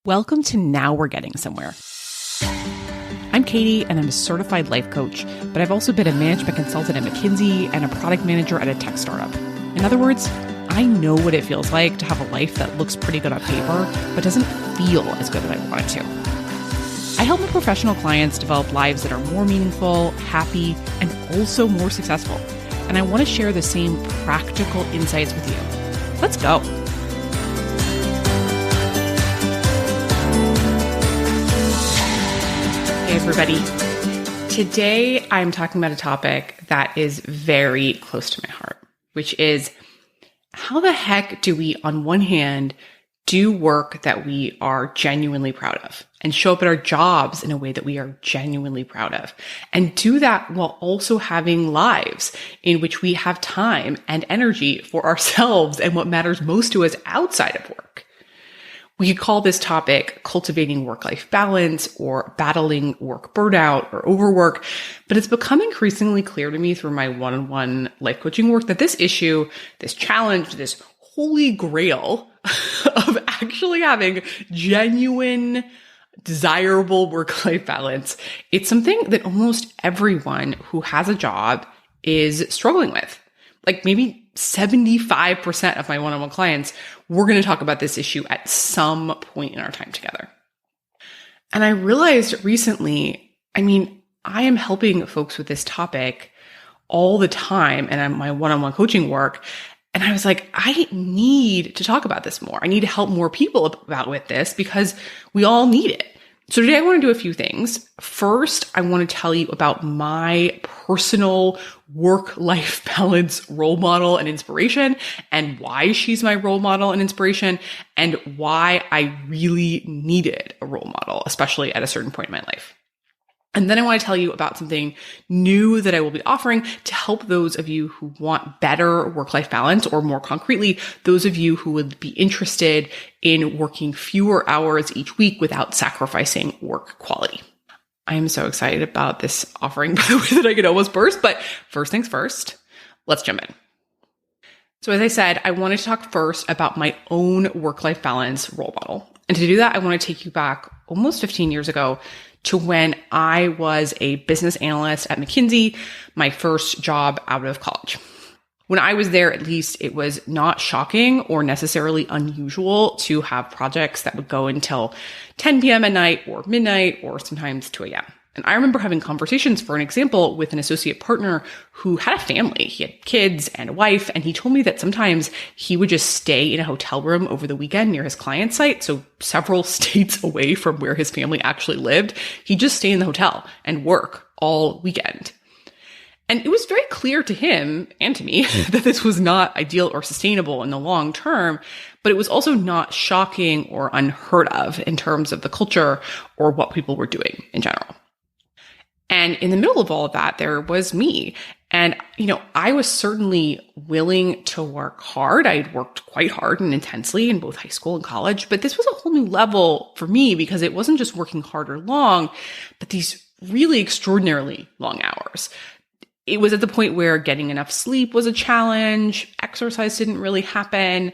Welcome to Now We're Getting Somewhere. I'm Katie, and I'm a certified life coach, but I've also been a management consultant at McKinsey and a product manager at a tech startup. In other words, I know what it feels like to have a life that looks pretty good on paper, but doesn't feel as good as I want it to. I help my professional clients develop lives that are more meaningful, happy, and also more successful. And I want to share the same practical insights with you. Let's go. Hey everybody. Today I'm talking about a topic that is very close to my heart, which is how the heck do we, on one hand, do work that we are genuinely proud of and show up at our jobs in a way that we are genuinely proud of, and do that while also having lives in which we have time and energy for ourselves and what matters most to us outside of work. We could call this topic cultivating work-life balance or battling work burnout or overwork, but it's become increasingly clear to me through my one-on-one life coaching work that this issue, this challenge, this holy grail of actually having genuine, desirable work-life balance, it's something that almost everyone who has a job is struggling with. Like maybe 75% of my one-on-one clients, we're going to talk about this issue at some point in our time together. And I realized recently, I am helping folks with this topic all the time and my one-on-one coaching work. And I was like, I need to talk about this more. I need to help more people about with this because we all need it. So today I want to do a few things. First, I want to tell you about my personal work-life balance role model and inspiration, and why she's my role model and inspiration, and why I really needed a role model, especially at a certain point in my life. And then I want to tell you about something new that I will be offering to help those of you who want better work-life balance, or more concretely, those of you who would be interested in working fewer hours each week without sacrificing work quality. I am so excited about this offering, by the way, that I could almost burst, but first things first, let's jump in. So as I said, I wanted to talk first about my own work-life balance role model. And to do that, I want to take you back almost 15 years ago to when I was a business analyst at McKinsey, my first job out of college. When I was there, at least, it was not shocking or necessarily unusual to have projects that would go until 10 p.m. at night or midnight or sometimes 2 a.m. And I remember having conversations, for an example, with an associate partner who had a family. He had kids and a wife, and he told me that sometimes he would just stay in a hotel room over the weekend near his client site, so several states away from where his family actually lived. He'd just stay in the hotel and work all weekend. And it was very clear to him and to me that this was not ideal or sustainable in the long term, but it was also not shocking or unheard of in terms of the culture or what people were doing in general. And in the middle of all of that, there was me. And, I was certainly willing to work hard. I had worked quite hard and intensely in both high school and college, but this was a whole new level for me because it wasn't just working hard or long, but these really extraordinarily long hours. It was at the point where getting enough sleep was a challenge. Exercise didn't really happen.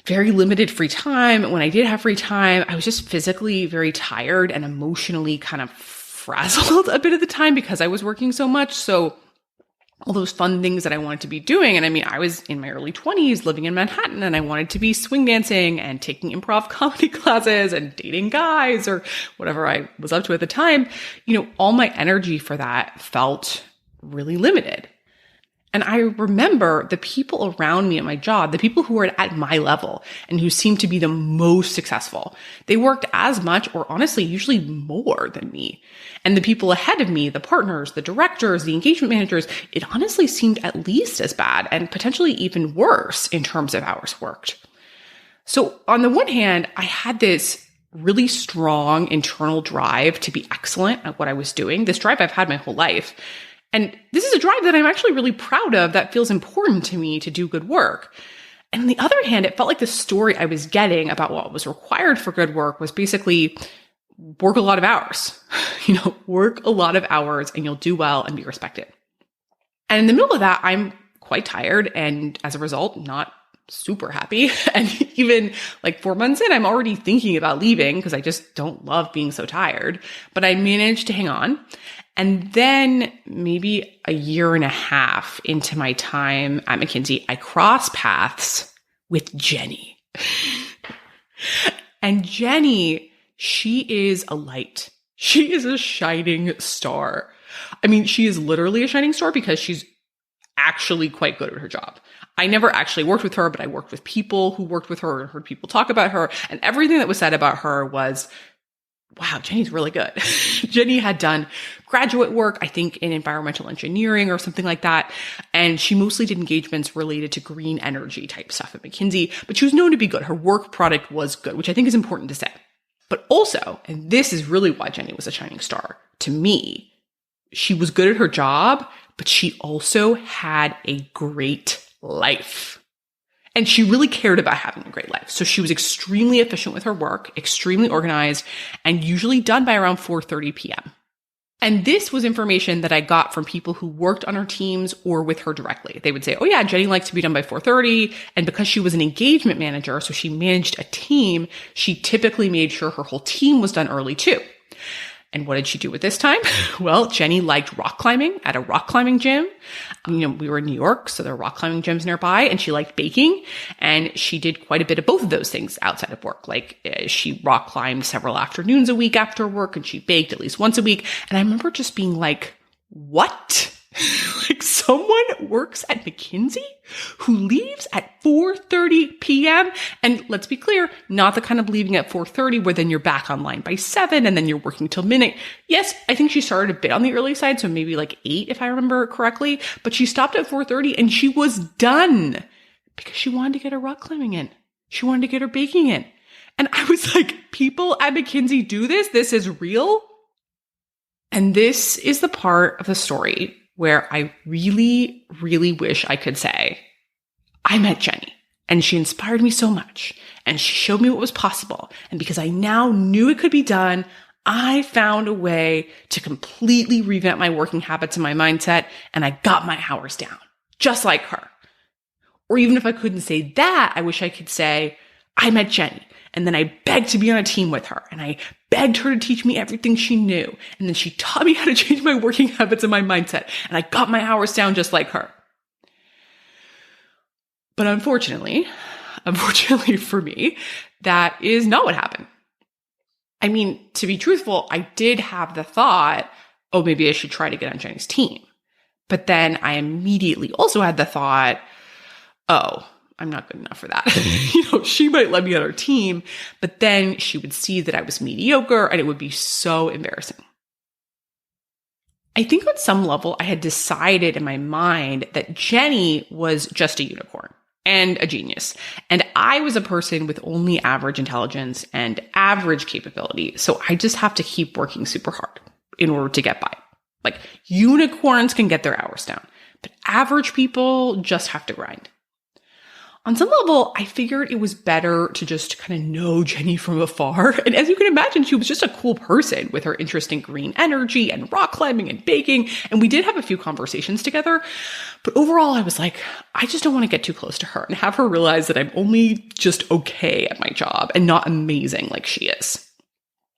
Very limited free time. When I did have free time, I was just physically very tired and emotionally kind of frazzled a bit of the time because I was working so much. So all those fun things that I wanted to be doing. And I was in my early 20s living in Manhattan, and I wanted to be swing dancing and taking improv comedy classes and dating guys or whatever I was up to at the time. All my energy for that felt really limited. And I remember the people around me at my job, the people who were at my level and who seemed to be the most successful, they worked as much or honestly usually more than me. And the people ahead of me, the partners, the directors, the engagement managers, it honestly seemed at least as bad and potentially even worse in terms of hours worked. So on the one hand, I had this really strong internal drive to be excellent at what I was doing, this drive I've had my whole life. And this is a drive that I'm actually really proud of, that feels important to me to do good work. And on the other hand, it felt like the story I was getting about what was required for good work was basically work a lot of hours, work a lot of hours and you'll do well and be respected. And in the middle of that, I'm quite tired and as a result, not super happy. And even like 4 months in, I'm already thinking about leaving because I just don't love being so tired. But I managed to hang on. And then maybe a year and a half into my time at McKinsey, I cross paths with Jenny. And Jenny, she is a light. She is a shining star. I mean, she is literally a shining star because she's actually quite good at her job. I never actually worked with her, but I worked with people who worked with her and heard people talk about her. And everything that was said about her was, wow, Jenny's really good. Jenny had done graduate work, I think in environmental engineering or something like that. And she mostly did engagements related to green energy type stuff at McKinsey, but she was known to be good. Her work product was good, which I think is important to say. But also, and this is really why Jenny was a shining star to me, she was good at her job, but she also had a great life. And she really cared about having a great life. So she was extremely efficient with her work, extremely organized, and usually done by around 4:30 p.m. And this was information that I got from people who worked on her teams or with her directly. They would say, oh yeah, Jenny likes to be done by 4:30. And because she was an engagement manager, so she managed a team, she typically made sure her whole team was done early too. And what did she do with this time? Well, Jenny liked rock climbing at a rock climbing gym. We were in New York, so there are rock climbing gyms nearby, and she liked baking. And she did quite a bit of both of those things outside of work. Like she rock climbed several afternoons a week after work, and she baked at least once a week. And I remember just being like, what? Like someone works at McKinsey who leaves at 4:30 p.m. And let's be clear, not the kind of leaving at 4:30 where then you're back online by 7 and then you're working till midnight. Yes, I think she started a bit on the early side, so maybe like 8 if I remember correctly, but she stopped at 4:30 and she was done because she wanted to get her rock climbing in. She wanted to get her baking in. And I was like, people at McKinsey do this? This is real? And this is the part of the story where I really, really wish I could say, I met Jenny and she inspired me so much and she showed me what was possible. And because I now knew it could be done, I found a way to completely revamp my working habits and my mindset, and I got my hours down, just like her. Or even if I couldn't say that, I wish I could say, I met Jenny. And then I begged to be on a team with her. And I begged her to teach me everything she knew. And then she taught me how to change my working habits and my mindset. And I got my hours down just like her. But unfortunately for me, that is not what happened. I mean, to be truthful, I did have the thought, oh, maybe I should try to get on Jenny's team. But then I immediately also had the thought, oh, I'm not good enough for that. She might let me on her team, but then she would see that I was mediocre and it would be so embarrassing. I think on some level, I had decided in my mind that Jenny was just a unicorn and a genius. And I was a person with only average intelligence and average capability. So I just have to keep working super hard in order to get by. Like unicorns can get their hours down, but average people just have to grind. On some level, I figured it was better to just kind of know Jenny from afar. And as you can imagine, she was just a cool person with her interest in green energy and rock climbing and baking. And we did have a few conversations together. But overall, I was like, I just don't want to get too close to her and have her realize that I'm only just okay at my job and not amazing like she is.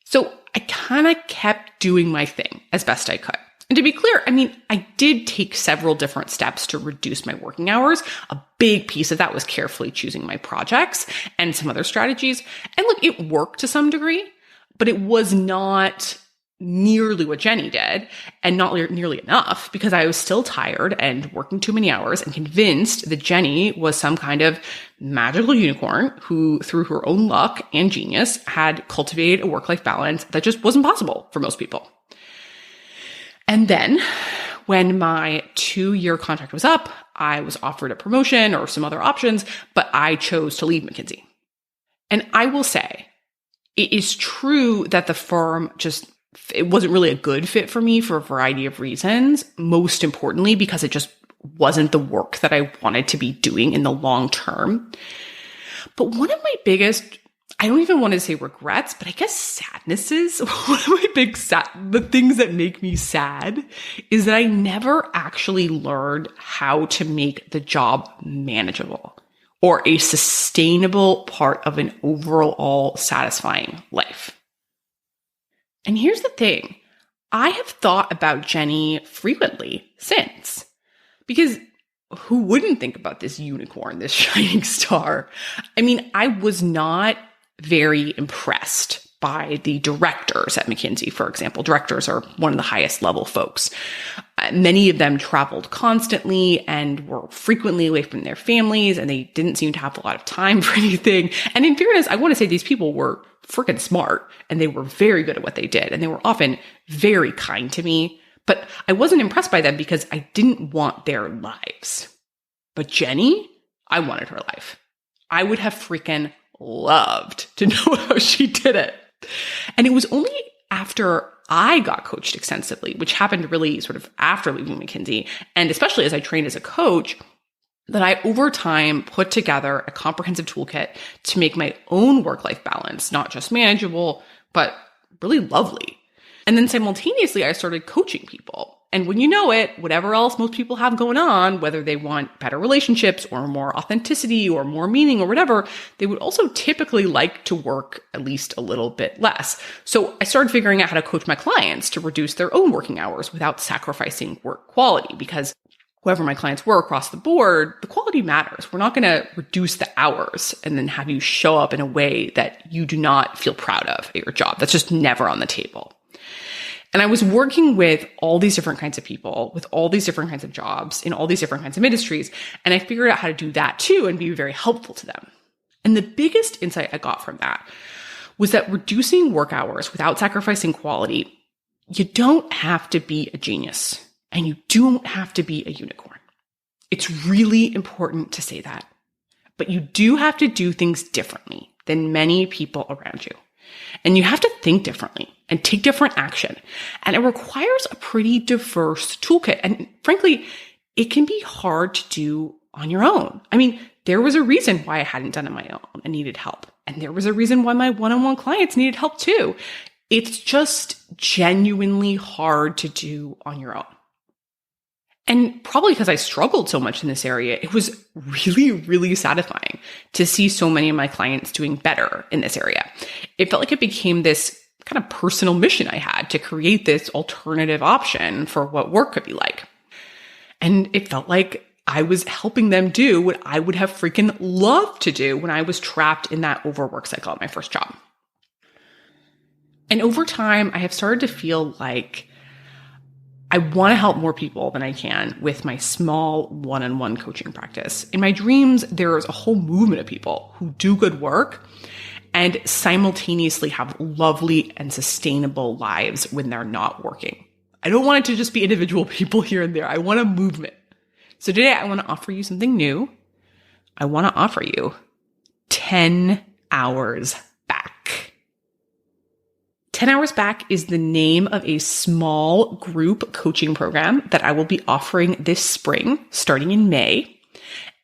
So I kind of kept doing my thing as best I could. And to be clear, I mean, I did take several different steps to reduce my working hours. A big piece of that was carefully choosing my projects and some other strategies. And look, it worked to some degree, but it was not nearly what Jenny did and not nearly enough because I was still tired and working too many hours and convinced that Jenny was some kind of magical unicorn who, through her own luck and genius, had cultivated a work-life balance that just wasn't possible for most people. And then when my 2-year contract was up, I was offered a promotion or some other options, but I chose to leave McKinsey. And I will say, it is true that the firm it wasn't really a good fit for me for a variety of reasons. Most importantly, because it just wasn't the work that I wanted to be doing in the long term. But one of my biggest, I don't even want to say regrets, but I guess sadnesses, one of my the things that make me sad is that I never actually learned how to make the job manageable or a sustainable part of an overall satisfying life? And here's the thing. I have thought about Jenny frequently since, because who wouldn't think about this unicorn, this shining star? I mean, I was not very impressed by the directors at McKinsey, for example. Directors are one of the highest level folks. Many of them traveled constantly and were frequently away from their families, and they didn't seem to have a lot of time for anything. And in fairness, I want to say these people were freaking smart, and they were very good at what they did, and they were often very kind to me. But I wasn't impressed by them because I didn't want their lives. But Jenny, I wanted her life. I would have freaking loved to know how she did it. And it was only after I got coached extensively, which happened really sort of after leaving McKinsey, and especially as I trained as a coach, that I over time put together a comprehensive toolkit to make my own work-life balance not just manageable, but really lovely. And then simultaneously, I started coaching people. And when you know it, whatever else most people have going on, whether they want better relationships or more authenticity or more meaning or whatever, they would also typically like to work at least a little bit less. So I started figuring out how to coach my clients to reduce their own working hours without sacrificing work quality, because whoever my clients were across the board, the quality matters. We're not going to reduce the hours and then have you show up in a way that you do not feel proud of at your job. That's just never on the table. And I was working with all these different kinds of people, with all these different kinds of jobs, in all these different kinds of industries. And I figured out how to do that too and be very helpful to them. And the biggest insight I got from that was that reducing work hours without sacrificing quality, you don't have to be a genius and you don't have to be a unicorn. It's really important to say that. But you do have to do things differently than many people around you. And you have to think differently and take different action. And it requires a pretty diverse toolkit. And frankly, it can be hard to do on your own. I mean, there was a reason why I hadn't done it on my own and needed help. And there was a reason why my one-on-one clients needed help too. It's just genuinely hard to do on your own. And probably because I struggled so much in this area, it was really, really satisfying to see so many of my clients doing better in this area. It felt like it became this kind of personal mission I had to create this alternative option for what work could be like. And it felt like I was helping them do what I would have freaking loved to do when I was trapped in that overwork cycle at my first job. And over time, I have started to feel like I want to help more people than I can with my small one-on-one coaching practice. In my dreams, there's a whole movement of people who do good work and simultaneously have lovely and sustainable lives when they're not working. I don't want it to just be individual people here and there. I want a movement. So today I want to offer you something new. I want to offer you 10 hours back. 10 Hours Back is the name of a small group coaching program that I will be offering this spring, starting in May.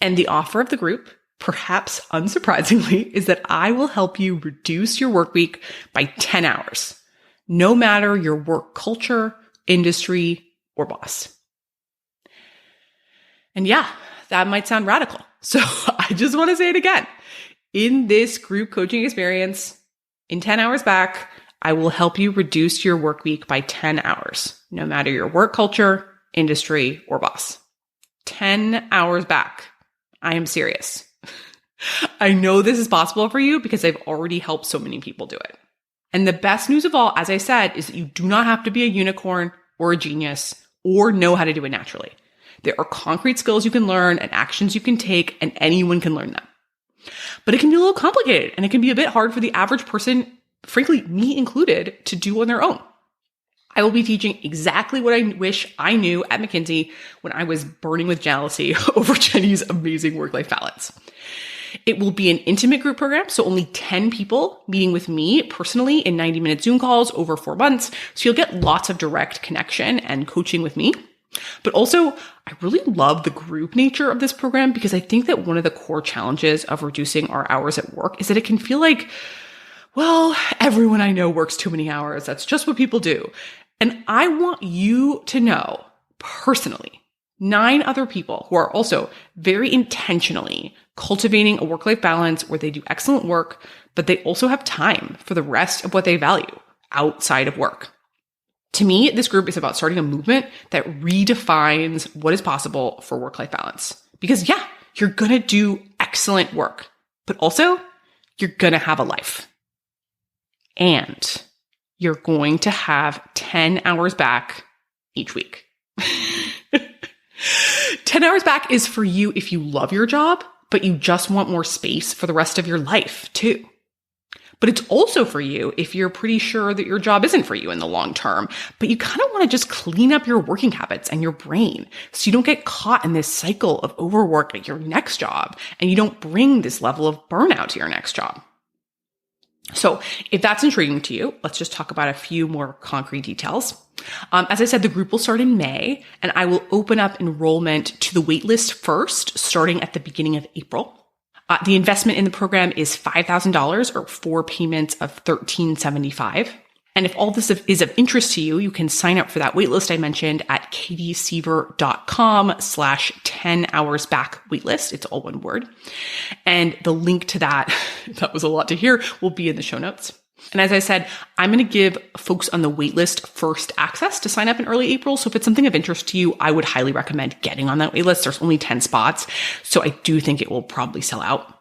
And the offer of the group, perhaps unsurprisingly, is that I will help you reduce your work week by 10 hours, no matter your work culture, industry, or boss. And yeah, that might sound radical. So I just want to say it again. In this group coaching experience, in 10 Hours Back, I will help you reduce your work week by 10 hours, no matter your work culture, industry, or boss. 10 hours back. I am serious. I know this is possible for you because I've already helped so many people do it. And the best news of all, as I said, is that you do not have to be a unicorn or a genius or know how to do it naturally. There are concrete skills you can learn and actions you can take, and anyone can learn them. But it can be a little complicated, and it can be a bit hard for the average person, frankly, me included, to do on their own. I will be teaching exactly what I wish I knew at McKinsey when I was burning with jealousy over Jenny's amazing work-life balance. It will be an intimate group program, so only 10 people meeting with me personally in 90-minute Zoom calls over 4 months. So you'll get lots of direct connection and coaching with me. But also, I really love the group nature of this program because I think that one of the core challenges of reducing our hours at work is that it can feel like, well, everyone I know works too many hours. That's just what people do. And I want you to know personally, 9 other people who are also very intentionally cultivating a work-life balance where they do excellent work, but they also have time for the rest of what they value outside of work. To me, this group is about starting a movement that redefines what is possible for work-life balance. Because yeah, you're going to do excellent work, but also you're going to have a life. And you're going to have 10 hours back each week. 10 hours back is for you if you love your job, but you just want more space for the rest of your life too. But it's also for you if you're pretty sure that your job isn't for you in the long term, but you kind of want to just clean up your working habits and your brain so you don't get caught in this cycle of overwork at your next job and you don't bring this level of burnout to your next job. So if that's intriguing to you, let's just talk about a few more concrete details. As I said, the group will start in May, and I will open up enrollment to the waitlist first, starting at the beginning of April. The investment in the program is $5,000 or 4 payments of $1,375. And if all this is of interest to you, you can sign up for that waitlist I mentioned at katieseaver.com/10 hours back waitlist. It's all one word. And the link to that, that was a lot to hear, will be in the show notes. And as I said, I'm going to give folks on the waitlist first access to sign up in early April. So if it's something of interest to you, I would highly recommend getting on that waitlist. There's only 10 spots. So I do think it will probably sell out.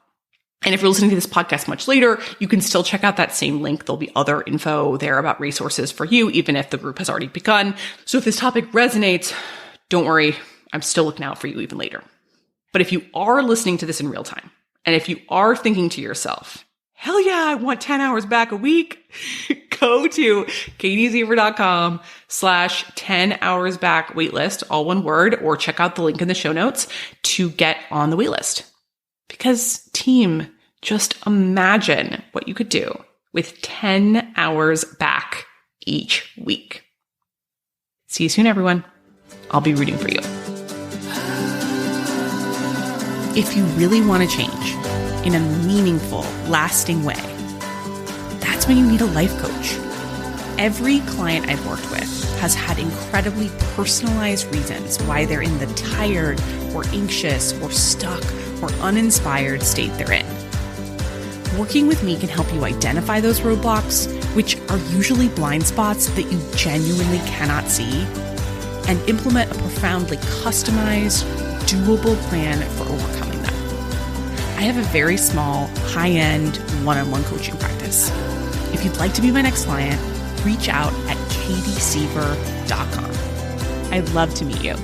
And if you're listening to this podcast much later, you can still check out that same link. There'll be other info there about resources for you, even if the group has already begun. So if this topic resonates, don't worry, I'm still looking out for you even later. But if you are listening to this in real time, and if you are thinking to yourself, hell yeah, I want 10 hours back a week, go to katieseaver.com/10 hours back waitlist, all one word, or check out the link in the show notes to get on the waitlist. Because team, just imagine what you could do with 10 hours back each week. See you soon, everyone. I'll be rooting for you. If you really want to change in a meaningful, lasting way, that's when you need a life coach. Every client I've worked with has had incredibly personalized reasons why they're in the tired or anxious or stuck or uninspired state they're in. Working with me can help you identify those roadblocks, which are usually blind spots that you genuinely cannot see, and implement a profoundly customized, doable plan for overcoming them. I have a very small, high-end, one-on-one coaching practice. If you'd like to be my next client, reach out at katieseaver.com. I'd love to meet you.